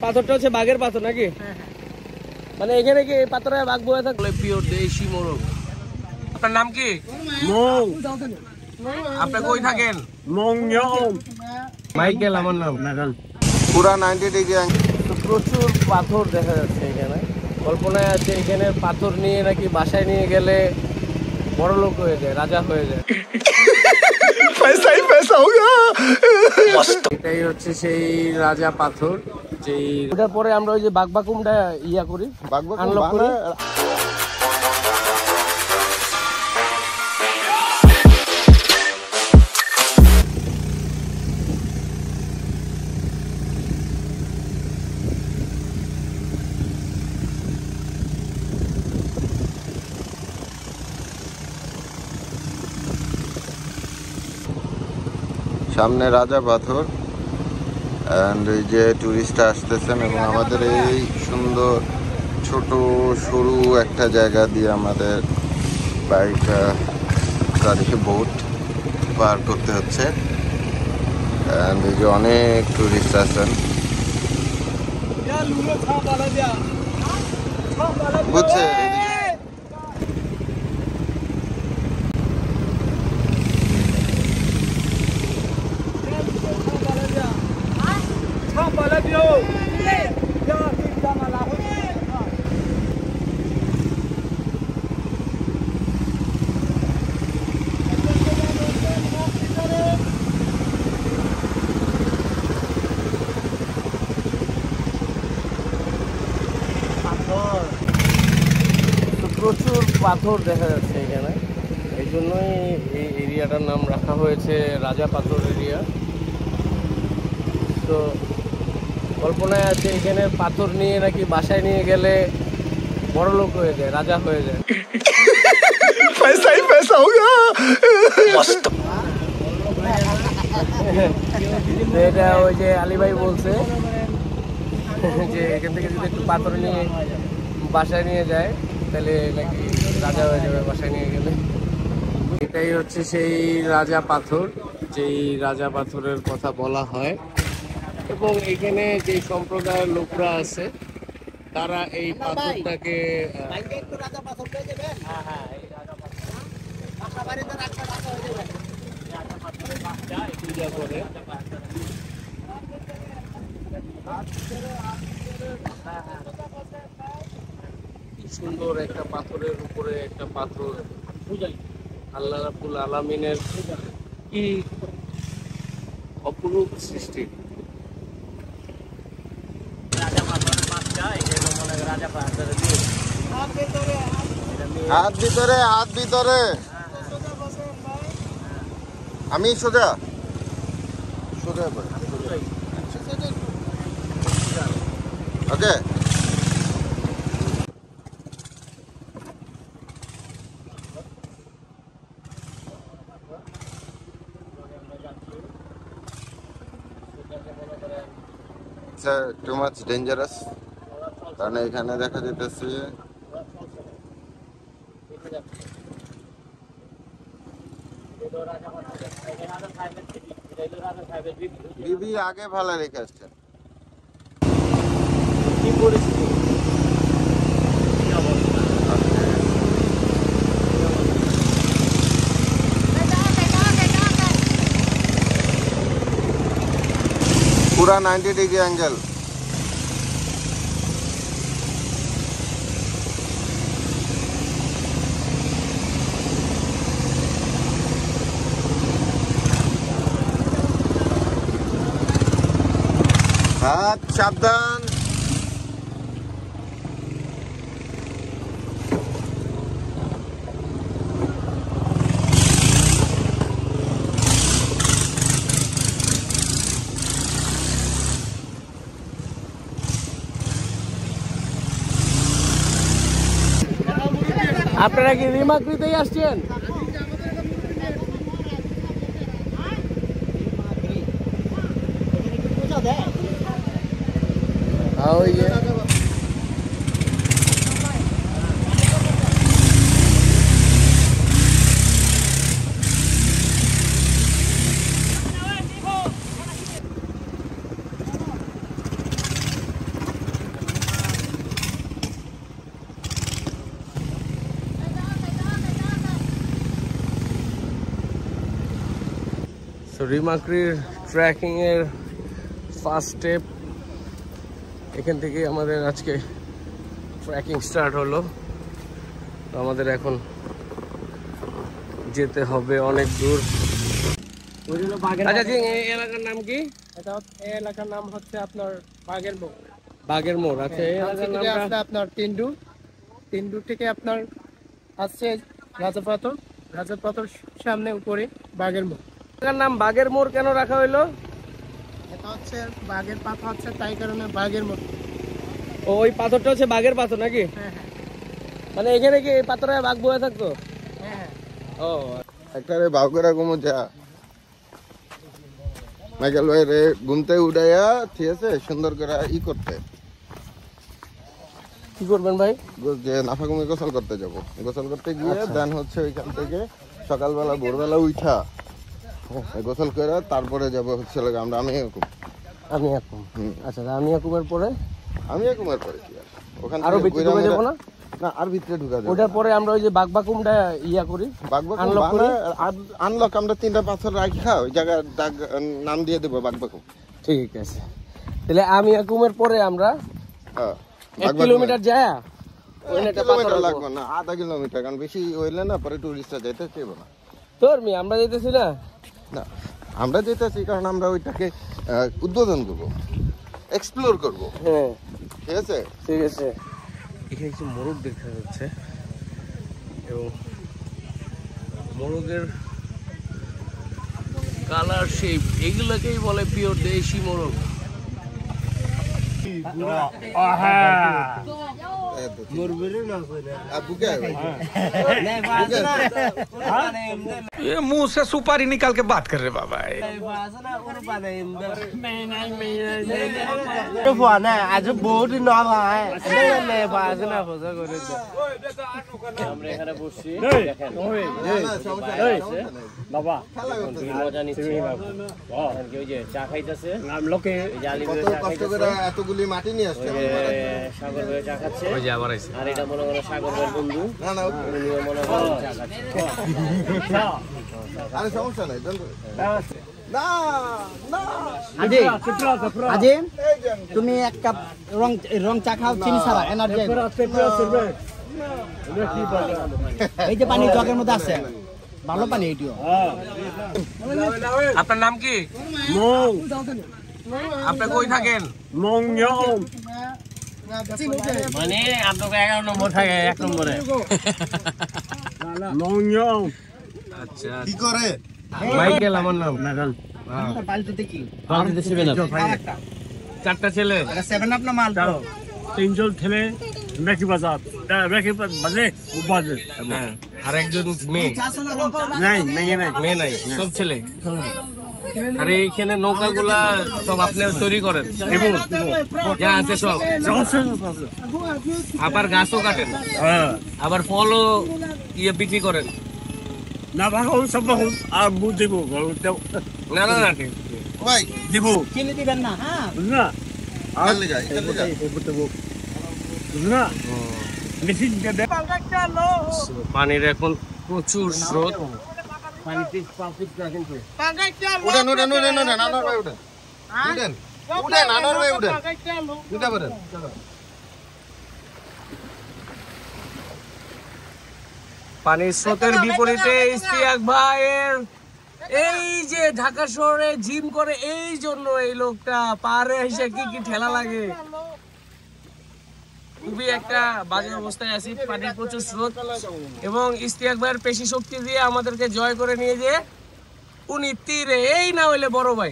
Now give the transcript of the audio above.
পাথরটা হচ্ছে বাঘের পাথর নাকি? মানে এখানে কি পাথরে বাঘ বয়ে থাকলে পিওর দেশি মোরগ। আপনার নাম কি? মং। আপনি কই থাকেন? মংয়ম। মাইকেল আমার নাম। পুরা 90 ডিগ্রি তো প্রচুর পাথর দেখা যাচ্ছে এখানে। কল্পনায় আছে এখানে পাথর নিয়ে নাকি বাসায় নিয়ে গেলে বড় লোক হয়ে যায়, রাজা হয়ে যায়। এটাই হচ্ছে সেই রাজা পাথর, যেই ওটার পরে আমরা ওই যে বাগবাকুমটা ইয়া করি, আনলক করি। সামনে রাজা পাথর এন্ড এই যে টুরিস্ট আসতেছেন এবং আমাদের এই সুন্দর ছোট সরু একটা জায়গা দিয়ে আমাদের বাইক বোট পার করতে হচ্ছে এন্ড এই যে অনেক টুরিস্ট আছেন, বুঝছে? প্রচুর পাথর দেখা যাচ্ছে এখানে, এই জন্যই এই এরিয়াটার নাম রাখা হয়েছে রাজা পাথর এরিয়া। তো কল্পনায় আছে এখানে পাথর নিয়ে নাকি বাসায় নিয়ে গেলে বড় লোক হয়ে যায়, রাজা হয়ে যায়। এটা ওই যে আলী ভাই বলছে যে এখান থেকে যদি একটু পাথর নিয়ে বাসায় নিয়ে যায় তাহলে নাকি রাজা হয়ে যাবে বাসায় নিয়ে গেলে। এটাই হচ্ছে সেই রাজা পাথর, যেই রাজা পাথরের কথা বলা হয়। এবং এখানে যে সম্প্রদায়ের লোকরা আছে তারা এই পাথরটাকে পূজা করে। সুন্দর একটা পাথরের উপরে একটা পাথর, আল্লাহ রাব্বুল আলামিনের কি অপরূপ সৃষ্টি। হাত ভিতরে, হাত ভিতরে। আমি সোজা সোজা ওকে। টু মাচ ডেঞ্জারাস, কারণ এখানে দেখা যেতেছে দিদি আগে ভালো রেখে আসছেন। কি পরিস্থিতি পুরা 90 ডিগ্রি অ্যাঙ্গেল। হাত সাবধান। আপনারা কি রিমাকৃতেই আসছেন? ওই যে রিমাক্রির ট্রেকিং এর ফার্স্ট স্টেপ, এখান থেকে আমাদের আজকে ট্রেকিং স্টার্ট হলো। তো আমাদের এখন যেতে হবে অনেক দূর। আচ্ছা জি, এই এলাকার নাম কি? এই এলাকার নাম হচ্ছে আপনার বাগের মোড়। বাগের মোড়। আচ্ছা, এই এলাকার নামটা আপনার তিনডু থেকে আপনার আসছে রাজাপাথর, রাজাপাথর সামনে উপরে বাগের মোড়। এলাকার নাম বাগের মোড় কেন রাখা হইলো? এটা হচ্ছে বাগের পাথর হচ্ছে, তাই কারণে বাগের মোড়। ওই পাথরটা হচ্ছে বাঘের পাথর নাকি? হ্যাঁ হ্যাঁ মানে এখানে কি এই পাথরে বাঘ বয়ে থাকতো? হ্যাঁ। ও একটারে বাউ করে ঘুমো যা মাইকেল ভাই রে ঘুমতে উঠাইয়া, ঠিক আছে, সুন্দর করে করতে, কি করবেন ভাই? যে নাফাকুমি গোসল করতে যাব। গোসল করতে গিয়ে দেন হচ্ছে ওইখান থেকে সকালবেলা ভোরবেলা উঠা গোসল করে তারপরে যাবো হচ্ছে আমরা আমি একুম। আচ্ছা, আমি একুমের পরে কি আর ওখান আরো ভিতরে ঢুকে যাবো না? না, আর ভিতরে ঢুকা যাবে। ওটার পরে আমরা ওই যে বাগবাকুমটা করি, আনলক আমরা 3টা পাথর রাখা ওই জায়গায় নাম দিয়ে দেবো বাগবাকুম। ঠিক আছে, তাহলে আমি একুমের পরে আমরা 1 কিলোমিটার যায় লাগবে না, আধা কিলোমিটার, কারণ বেশি হইলে না পরে টুরিস্টরা যাইতে চাইবো না। আমরা যেতেছি না, আমরা যেতেছি কারণ আমরা ওইটাকে উদ্বোধন করবো, এক্সপ্লোর করবো। হ্যাঁ ঠিক আছে, ঠিক আছে। এখানে কিছু মোরগ দেখা যাচ্ছে এবং মোরগের কালার শেপ এগুলোকেই বলে পিওর দেশি মোরগ। ये मुंह से सुपारी निकाल के बात कर रहे बाबा। आज बहुत আমরা এখানে বসছি, বাবা মজা নিচ্ছি, ওই যে চা খাইতেছে, লোকে এতগুলি মাটি নিয়ে আসছে, সাগর ভাই চা খাচ্ছে, আর এটা মনে করো সাগর ভাইয়ের বন্ধু, উনিও মনে করো চা খাচ্ছে। আরে সমস্যা নাই, আজি তুমি 1 কাপ রং চা খাও, চিনি ছাড়া, এনার্জি। এই যে পানি জগের মধ্যে আছে, ভালো পানি এইটিও। আপনার নাম কি? আপনি কই থাকেন? মানে আপনাকে 11 নম্বর থাকে, 1 নম্বরে। আচ্ছা, কি করে মাইকেল আমার নাম। বালতিতে কি? বালতিতে 7 আপ। 4টা ছেলে, 7 আপ না মাল? 3জন ছেলে মেকি বাজার, আর একজন মেয়ে। মেয়ে নাই, সব ছেলে। আর এইখানে নৌকাগুলা সব আপনি তৈরি করেন, যা আছে সব, আবার গাছও কাটেন, আবার ফলও বিক্রি করেন। না ভাগল সব ভাগল আর মুখ দিব না না না, ভাই দিব চিনি দিবেন না? হ্যাঁ না আলে যাই না মেশিন দে। পানির এখন প্রচুর স্রোত। উঠেন উঠেন উঠেন উঠেন, আনোয়ার ভাই উঠেন, উঠেন উঠেন, আনোয়ার ভাই উঠেন, উঠে পড়েন। পানির স্রোতের বিপরীতে ইশতিয়াক ভাইয়ের এই যে ঢাকা শহরে জিম করে, এই জন্য এই লোকটা পারে এসে কি কি ঠেলা লাগে। খুবই একটা বাজে অবস্থায় আছি, পানির প্রচুর স্রোত, এবং ইশতিয়াক ভাইয়ের পেশি শক্তি দিয়ে আমাদেরকে জয় করে নিয়ে যে উনি তীরে, এই না হইলে বড় ভাই।